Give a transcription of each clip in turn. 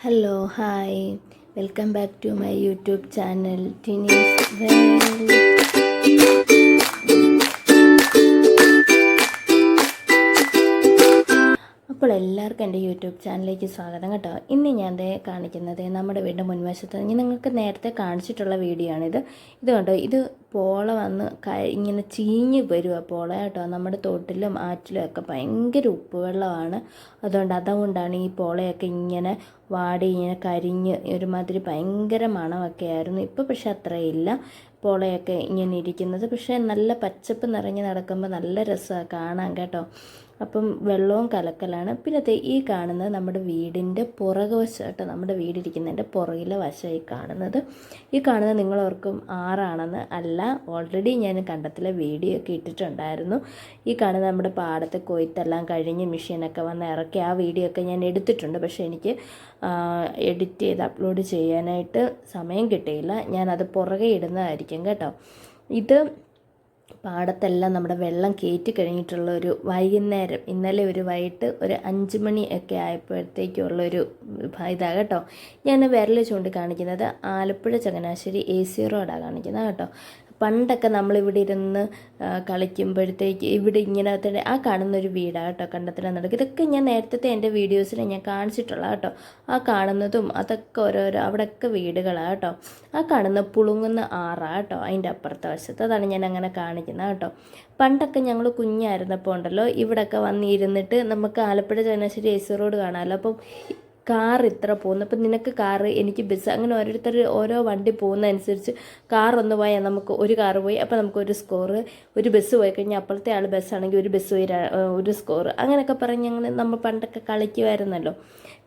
Hello, hi, welcome back to my YouTube channel, Teenage Well. അപ്പോൾ എല്ലാവർക്കും എൻ്റെ YouTube ചാനലിലേക്ക് സ്വാഗതം കേട്ടോ. ഇന്ന് ഞാൻ കാണിക്കുന്നത് നമ്മുടെ വീടിൻ്റെ മുൻവശത്ത് ഞാൻ നിങ്ങൾക്ക് നേരത്തെ കാണിച്ചിട്ടുള്ള വീഡിയോ ആണിത്. ഇത് കണ്ടോ, ഇത് പോള വന്ന് ഇങ്ങനെ ചീഞ്ഞ് വരുക പോള കേട്ടോ. നമ്മുടെ തോട്ടിലും ആറ്റിലും ഒക്കെ ഭയങ്കര ഉപ്പുവെള്ളമാണ്. അതുകൊണ്ടാണ് ഈ പോളയൊക്കെ ഇങ്ങനെ വാടി ഇങ്ങനെ കരിഞ്ഞ് ഒരുമാതിരി ഭയങ്കര മണമൊക്കെ ആയിരുന്നു. ഇപ്പോൾ പക്ഷെ അത്രയില്ല, പോളയൊക്കെ ഇങ്ങനെ ഇരിക്കുന്നത്. പക്ഷേ നല്ല പച്ചപ്പ് നിറഞ്ഞ് നടക്കുമ്പോൾ നല്ല രസമാണ് കാണാൻ കേട്ടോ. അപ്പം വെള്ളവും കലക്കലാണ്. പിന്നെ ഈ കാണുന്നത് നമ്മുടെ വീടിൻ്റെ പുറകു വശമായിട്ട്, നമ്മുടെ വീടിരിക്കുന്നതിൻ്റെ പുറകിലെ വശമായി കാണുന്നത്. ഈ കാണുന്നത് നിങ്ങളോർക്കും ആറാണെന്ന്. അല്ല, ഓൾറെഡി ഞാൻ കണ്ടത്തിലെ വീഡിയോ ഒക്കെ ഇട്ടിട്ടുണ്ടായിരുന്നു. ഈ കാണുന്നത് നമ്മുടെ പാടത്തെ കൊയ്ത്തെല്ലാം കഴിഞ്ഞ് മെഷീനൊക്കെ വന്ന് ഇറക്കി ആ വീഡിയോ ഒക്കെ ഞാൻ എടുത്തിട്ടുണ്ട്. പക്ഷേ എനിക്ക് എഡിറ്റ് ചെയ്ത് അപ്ലോഡ് ചെയ്യാനായിട്ട് സമയം കിട്ടിയില്ല. ഞാനത് പുറകെ ഇടുന്നതായിരിക്കും കേട്ടോ. ഇത് പാടത്തെല്ലാം നമ്മുടെ വെള്ളം കയറ്റി കഴിഞ്ഞിട്ടുള്ള ഒരു വൈകുന്നേരം, ഇന്നലെ ഒരു വൈകിട്ട് ഒരു 5 മണി ഒക്കെ ആയപ്പോഴത്തേക്കുള്ളൊരു ഇതാണ് കേട്ടോ. ഞാൻ വിരൽ ചൂണ്ടിക്കാണിക്കുന്നത് ആലപ്പുഴ ചങ്ങനാശ്ശേരി AC റോഡാണ് കാണിക്കുന്നത് കേട്ടോ. പണ്ടൊക്കെ നമ്മളിവിടെ ഇരുന്ന് കളിക്കുമ്പോഴത്തേക്ക് ഇവിടെ ഇങ്ങനത്തെ ആ കാണുന്നൊരു വീടാണ് കേട്ടോ, കണ്ടത്തിൽ നടക്കും. ഇതൊക്കെ ഞാൻ നേരത്തെ എൻ്റെ വീഡിയോസിൽ ഞാൻ കാണിച്ചിട്ടുള്ള കേട്ടോ. ആ കാണുന്നതും അതൊക്കെ ഓരോരോ അവിടെയൊക്കെ വീടുകളാണ് കേട്ടോ. ആ കാണുന്ന പുളുങ്ങുന്ന ആറാണ് കേട്ടോ, അതിൻ്റെ അപ്പുറത്തെ വശത്ത്. അതാണ് ഞാൻ അങ്ങനെ കാണിക്കുന്നത് കേട്ടോ. പണ്ടൊക്കെ ഞങ്ങൾ കുഞ്ഞായിരുന്നപ്പോൾ ഉണ്ടല്ലോ, ഇവിടെയൊക്കെ വന്നിരുന്നിട്ട് നമുക്ക് ആലപ്പുഴ ചങ്ങനാശ്ശേരി AC റോഡ് കാണാമല്ലോ. അപ്പം കാർ ഇത്ര പോകുന്നു, അപ്പം നിനക്ക് കാറ്, എനിക്ക് ബസ്, അങ്ങനെ ഓരോരുത്തർ ഓരോ വണ്ടി പോകുന്നതനുസരിച്ച് കാറൊന്ന് പോയാൽ നമുക്ക് ഒരു കാറ് പോയി അപ്പോൾ നമുക്കൊരു സ്കോറ്, ഒരു ബസ് പോയി കഴിഞ്ഞാൽ അപ്പോഴത്തെ ആൾ ബസ്സാണെങ്കിൽ ഒരു ബസ് പോയി ഒരു സ്കോറ്, അങ്ങനെയൊക്കെ പറഞ്ഞ് നമ്മൾ പണ്ടൊക്കെ കളിക്കുമായിരുന്നല്ലോ.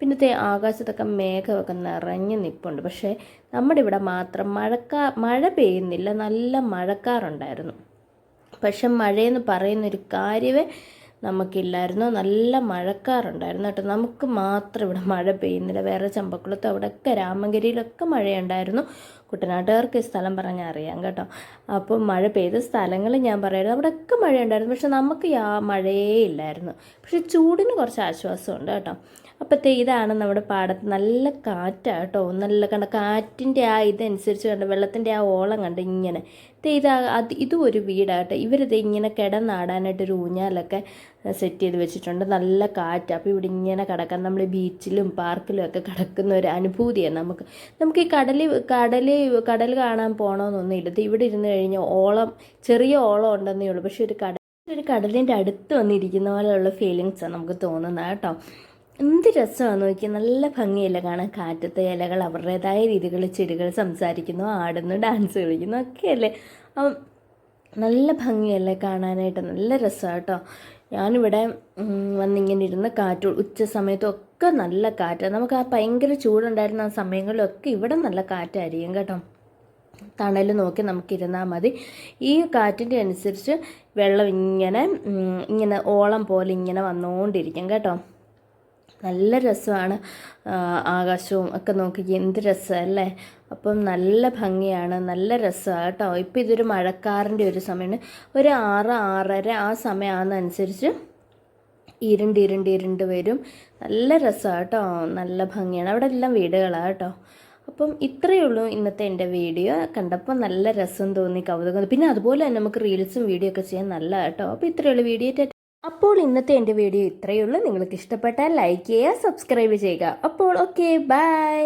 പിന്നത്തെ ആകാശത്തൊക്കെ മേഘമൊക്കെ നിറഞ്ഞ് നിൽപ്പുണ്ട്. പക്ഷേ നമ്മുടെ ഇവിടെ മാത്രം മഴ പെയ്യുന്നില്ല, നല്ല മഴക്കാറുണ്ടായിരുന്നു. പക്ഷെ മഴയെന്ന് പറയുന്നൊരു കാര്യമേ നമുക്കില്ലായിരുന്നു. നല്ല മഴക്കാറുണ്ടായിരുന്നു കേട്ടോ. നമുക്ക് മാത്രം ഇവിടെ മഴ പെയ്യുന്നില്ല. വേറെ ചമ്പക്കുളത്ത് അവിടെയൊക്കെ രാമങ്കരിയിലൊക്കെ മഴയുണ്ടായിരുന്നു. കുട്ടനാട്ടുകാർക്ക് ഈ സ്ഥലം പറഞ്ഞാൽ അറിയാം കേട്ടോ. അപ്പോൾ മഴ പെയ്ത സ്ഥലങ്ങൾ ഞാൻ പറയായിരുന്നു, അവിടെയൊക്കെ മഴയുണ്ടായിരുന്നു. പക്ഷെ നമുക്ക് മഴയേ ഇല്ലായിരുന്നു. പക്ഷെ ചൂടിന് കുറച്ച് ആശ്വാസമുണ്ട് കേട്ടോ. അപ്പോഴത്തെ ഇതാണ് നമ്മുടെ പാടത്ത് നല്ല കാറ്റാണ് കേട്ടോ. നല്ല കാറ്റിൻ്റെ ആ ഇതനുസരിച്ച് കണ്ട് വെള്ളത്തിൻ്റെ ആ ഓളം കണ്ട് ഇങ്ങനെ ഇതും ഒരു വീടാട്ടോ. ഇവരിത് ഇങ്ങനെ കിടന്നാടാനായിട്ടൊരു ഊഞ്ഞാലൊക്കെ സെറ്റ് ചെയ്ത് വെച്ചിട്ടുണ്ട്. നല്ല കാറ്റ്. അപ്പോൾ ഇവിടെ ഇങ്ങനെ കിടക്കാൻ നമ്മൾ ബീച്ചിലും പാർക്കിലും ഒക്കെ കിടക്കുന്ന ഒരു അനുഭൂതിയാണ് നമുക്ക് ഈ കടൽ കാണാൻ പോകണമെന്നൊന്നും ഇല്ല. ഇവിടെ ഇരുന്ന് കഴിഞ്ഞാൽ ചെറിയ ഓളം ഉണ്ടെന്നേ ഉള്ളൂ. പക്ഷെ ഒരു കടലിൻ്റെ അടുത്ത് വന്നിരിക്കുന്ന പോലെയുള്ള ഫീലിങ്സാണ് നമുക്ക് തോന്നുന്നത് കേട്ടോ. എന്ത് രസമാണെന്ന് നോക്കിയാൽ, നല്ല ഭംഗിയല്ല കാണാൻ. കാറ്റത്തെ ഇലകൾ അവരുടേതായ രീതികളിൽ ചെടികൾ സംസാരിക്കുന്നു, ആടുന്നു, ഡാൻസ് കളിക്കുന്നു ഒക്കെയല്ലേ. നല്ല ഭംഗിയല്ലേ കാണാനായിട്ട്, നല്ല രസമാണ് കേട്ടോ. ഞാനിവിടെ വന്നിങ്ങനെ ഇരുന്ന് ഉച്ച സമയത്തൊക്കെ നല്ല കാറ്റാണ്. നമുക്ക് ആ ഭയങ്കര ചൂടുണ്ടായിരുന്ന ആ സമയങ്ങളിലൊക്കെ ഇവിടെ നല്ല കാറ്റായിരിക്കും കേട്ടോ. തണൽ നോക്കി നമുക്കിരുന്നാൽ മതി. ഈ കാറ്റിൻ്റെ അനുസരിച്ച് വെള്ളം ഇങ്ങനെ ഓളം പോലെ ഇങ്ങനെ വന്നുകൊണ്ടിരിക്കും കേട്ടോ. നല്ല രസമാണ്. ആകാശവും ഒക്കെ നോക്കി എന്ത് രസമല്ലേ. അപ്പം നല്ല ഭംഗിയാണ്, നല്ല രസമാണ് കേട്ടോ. ഇപ്പം ഇതൊരു മഴക്കാറിൻ്റെ ഒരു സമയമാണ്. ഒരു 6-6:30 ആ സമയമാകുന്നതനുസരിച്ച് ഇരുണ്ട് വരും. നല്ല രസമാണ് കേട്ടോ, നല്ല ഭംഗിയാണ്. അവിടെ എല്ലാം വീടുകളാണ് കേട്ടോ. അപ്പം ഇത്രയേ ഉള്ളൂ ഇന്നത്തെ എൻ്റെ വീഡിയോ. കണ്ടപ്പോൾ നല്ല രസം തോന്നി, കൗതുകം. പിന്നെ അതുപോലെ തന്നെ നമുക്ക് റീൽസും വീഡിയോ ഒക്കെ ചെയ്യാൻ നല്ല കേട്ടോ. അപ്പോൾ ഇത്രയേ ഉള്ളൂ വീഡിയോ. അപ്പോൾ ഇന്നത്തെ എൻ്റെ വീഡിയോ ഇത്രയേ ഉള്ളൂ. നിങ്ങൾക്ക് ഇഷ്ടപ്പെട്ടാൽ ലൈക്ക് ചെയ്യുക, സബ്സ്ക്രൈബ് ചെയ്യുക. അപ്പോൾ ഓക്കെ, ബൈ.